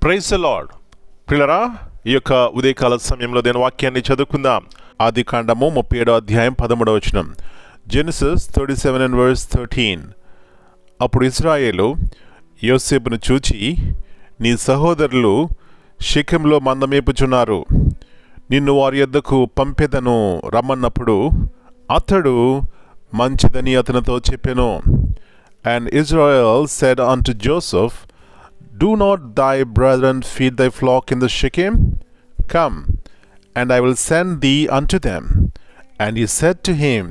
Praise the lord. ప్రియులారా, ఈ యొక్క ఉదయకాల సమయంలో దేని వాక్యాన్ని చదువుకుందాం. ఆదికాండము 37వ అధ్యాయం 13వ వచనం. జెనసిస్ 37:13. అప్పుడు ఇశ్రాయేలు యోసేపును చూచి, నీ సహోదరులు షెకెంలో మందమేపుచున్నారు, నిన్ను వారి యొద్దకు పంపెదను రమ్మన్నప్పుడు అతడు మంచిదని అతనితో చెప్పెను. And Israel said unto Joseph, Do not thy brethren feed thy flock in the Shechem? Come, and I will send thee unto them. And he said to him,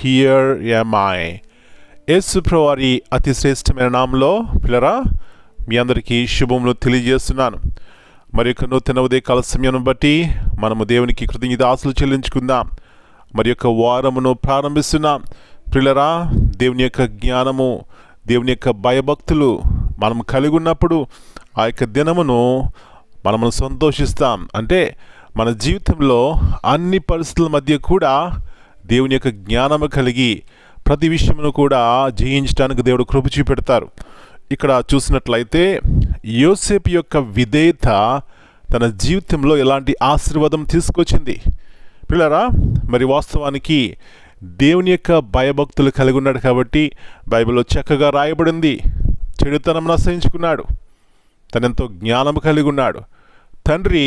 Here am I. యేసు ప్రభువారి అతి శ్రేష్టమైన నామంలో పిల్లరా మీ అందరికీ శుభములు తెలియజేస్తున్నాను. మరి యొక్క నూతన ఉదయకాల సమయాన్ని బట్టి మనము దేవునికి కృతజ్ఞతాస్తుతులు చెల్లించుకుందాం. మరి యొక్క వారమును ప్రారంభిస్తున్నాం. పిల్లరా, దేవుని యొక్క జ్ఞానము, దేవుని యొక్క భయభక్తులు మనం కలిగి ఉన్నప్పుడు ఆ యొక్క దినమును మనము సంతోషిస్తాం. అంటే మన జీవితంలో అన్ని పరిస్థితుల మధ్య కూడా దేవుని యొక్క జ్ఞానము కలిగి ప్రతి విషయమును కూడా జయించడానికి దేవుడు కృప చూపెడతారు. ఇక్కడ చూసినట్లయితే యోసేపు యొక్క విధేయత తన జీవితంలో ఎలాంటి ఆశీర్వాదం తీసుకొచ్చింది. పిల్లరా, మరి వాస్తవానికి దేవుని యొక్క భయభక్తులు కలిగి ఉన్నాడు కాబట్టి బైబిల్లో చక్కగా రాయబడింది. చెడుతనం నశించుకున్నాడు, తనెంతో జ్ఞానం కలిగి ఉన్నాడు. తండ్రి,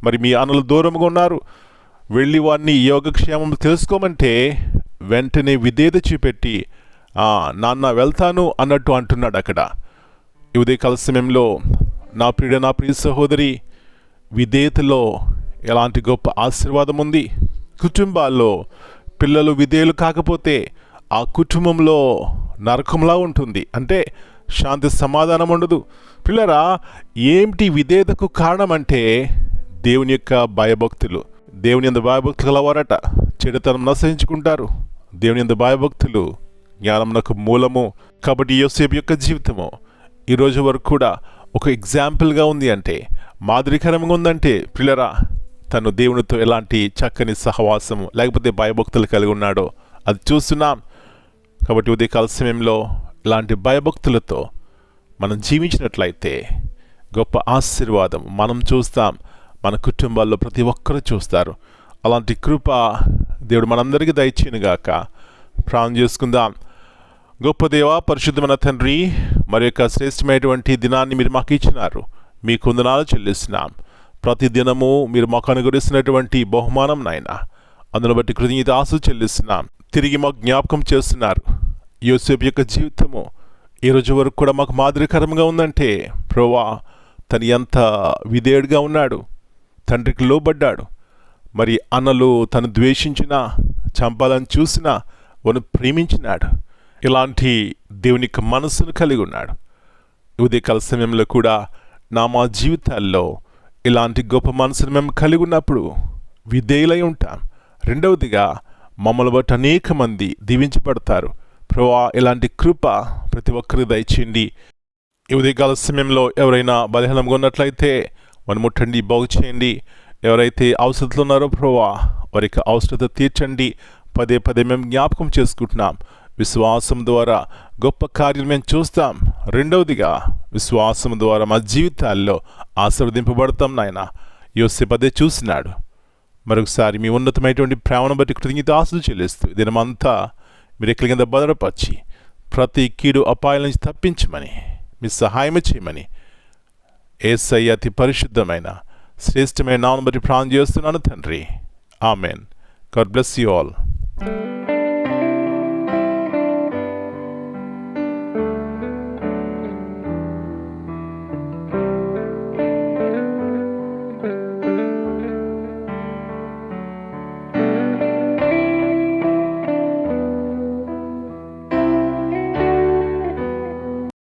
మరి మీ అన్నలు దూరంగా ఉన్నారు, వెళ్ళి వారిని యోగక్షేమం తెలుసుకోమంటే వెంటనే విధేయత చూపెట్టి నాన్న వెళ్తాను అన్నట్టు అంటున్నాడు. అక్కడ ఈ ఉదయకాల సమయంలో నా ప్రియ సహోదరి, విధేయతలో ఎలాంటి గొప్ప ఆశీర్వాదం ఉంది. కుటుంబాల్లో పిల్లలు విధేయులు కాకపోతే ఆ కుటుంబంలో నరకంలా ఉంటుంది. అంటే శాంతి సమాధానం ఉండదు. పిల్లరా, ఏమిటి విధేయతకు కారణం అంటే దేవుని యొక్క భయభక్తులు. దేవుని యందు భయభక్తులు కలవారట చెడుతనం నశించుకుంటారు. దేవుని యందు భయభక్తులు జ్ఞానమునకు మూలము. కాబట్టి యోసేపు యొక్క జీవితము ఈరోజు వరకు కూడా ఒక ఎగ్జాంపుల్గా ఉంది, అంటే మాదిరికరంగా ఉందంటే పిల్లరా తను దేవునితో ఎలాంటి చక్కని సహవాసము లేకపోతే భయభక్తులు కలిగి ఉన్నాడో అది చూస్తున్నాం. కాబట్టి ఉదయకాల సమయంలో ఇలాంటి భయభక్తులతో మనం జీవించినట్లయితే గొప్ప ఆశీర్వాదం మనం చూస్తాం, మన కుటుంబాల్లో ప్రతి ఒక్కరూ చూస్తారు. అలాంటి కృప దేవుడు మనందరికీ దయచేయునుగాక. ప్రార్థన చేసుకుందాం. గొప్ప దేవా, పరిశుద్ధమైన తండ్రి, మరి యొక్క శ్రేష్టమైనటువంటి దినాన్ని మీరు మాకు ఇచ్చినారు, మీకు వందనాలు చెల్లిస్తున్నాం. ప్రతి దినము మీరు మాకు అనుగ్రహిస్తున్నటువంటి బహుమానం నాయన, అందును బట్టి కృతజ్ఞతాస్తుతులు చెల్లిస్తున్నాం. తిరిగి మాకు జ్ఞాపకం చేస్తున్నారు. యోసేపు యొక్క జీవితము ఈరోజు వరకు కూడా మాకు మాదిరికరంగా ఉందంటే ప్రభువా, తను ఎంత విధేయుడిగా ఉన్నాడు, తండ్రికి లోబడ్డాడు. మరి అన్నలు తను ద్వేషించినా, చంపాలని చూసినా వను ప్రేమించినాడు. ఇలాంటి దేవుని యొక్క మనస్సును కలిగి ఉన్నాడు. ఉదయకాల సమయంలో కూడా మా జీవితాల్లో ఇలాంటి గొప్ప మనసును మేము కలిగి ఉన్నప్పుడు విధేయులై ఉంటాం. రెండవదిగా మమ్మల్ని బట్టి అనేక మంది దీవించబడతారు. ప్రభువా, ఇలాంటి కృప ప్రతి ఒక్కరికి దయచేయండి. ఈ ఉదయకాల సమయంలో ఎవరైనా బలహీనంగా ఉన్నట్లయితే మనం ముట్టండి, బాగు చేయండి. ఎవరైతే అవసరతలు ఉన్నారో ప్రభువా, వారికి అవసరత తీర్చండి. పదే పదే మేము జ్ఞాపకం చేసుకుంటున్నాం. విశ్వాసం ద్వారా గొప్ప కార్యం మేము చూస్తాం. రెండవదిగా విశ్వాసం ద్వారా మా జీవితాల్లో ఆశీర్వదింపబడతాం. నాయన యోసేపు అదే చూసినాడు. మరొకసారి మీ ఉన్నతమైనటువంటి ప్రేమను బట్టి కృతజ్ఞతాస్తుతులు చెల్లిస్తూ దినమంతా మీరు ఎక్కడి కింద భద్రపరిచి ప్రతి కీడు అపాయాల నుంచి తప్పించమని, మీ సహాయం చేయమని యేసయ్య అతి పరిశుద్ధమైన శ్రేష్టమైన నామమును బట్టి ప్రార్థన చేస్తున్నాను తండ్రి. Amen. God bless you all.